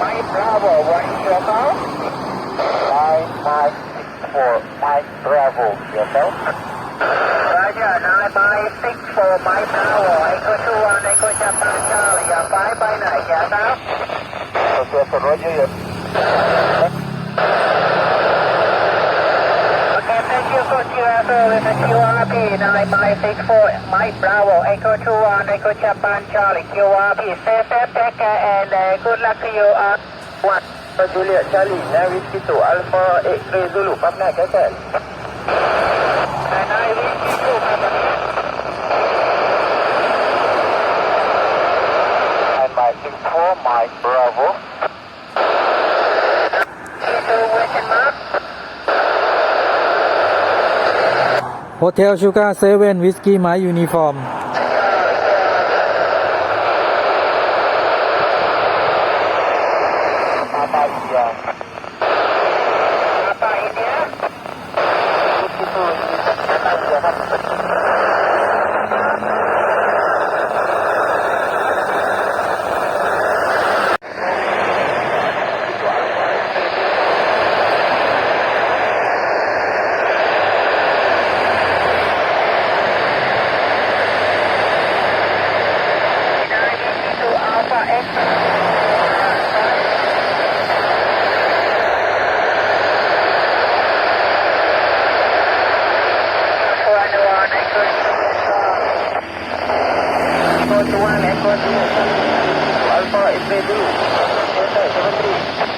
Mike Bravo, what is your call? 9564 Mike Bravo, yourself? Roger, 9564 Mike Bravo, Echo 21, Echo Japan Charlie, you're 5 by ไหนอย่าครับ Okay, so Roger, yes. Okay, thank you for your service at QRP 9564 Mike Bravo, Echo 21, Echo Japan Charlie, QRP, stay safe, take care, and good luck to you. 1 Juliet Charlie, now whiskey to Alpha X-ray Zulu, ปั๊บหน้าแค่And I wish you to company. And my 64 Mike Bravo. Question mark. Hotel Sugar 7 Whiskey My Uniform Papa India. Papa India. 52 Papa India ครับ To Alpha X. Echo 1 Echo 2 Alpha X-ray Zulu. Yes, sir, 73.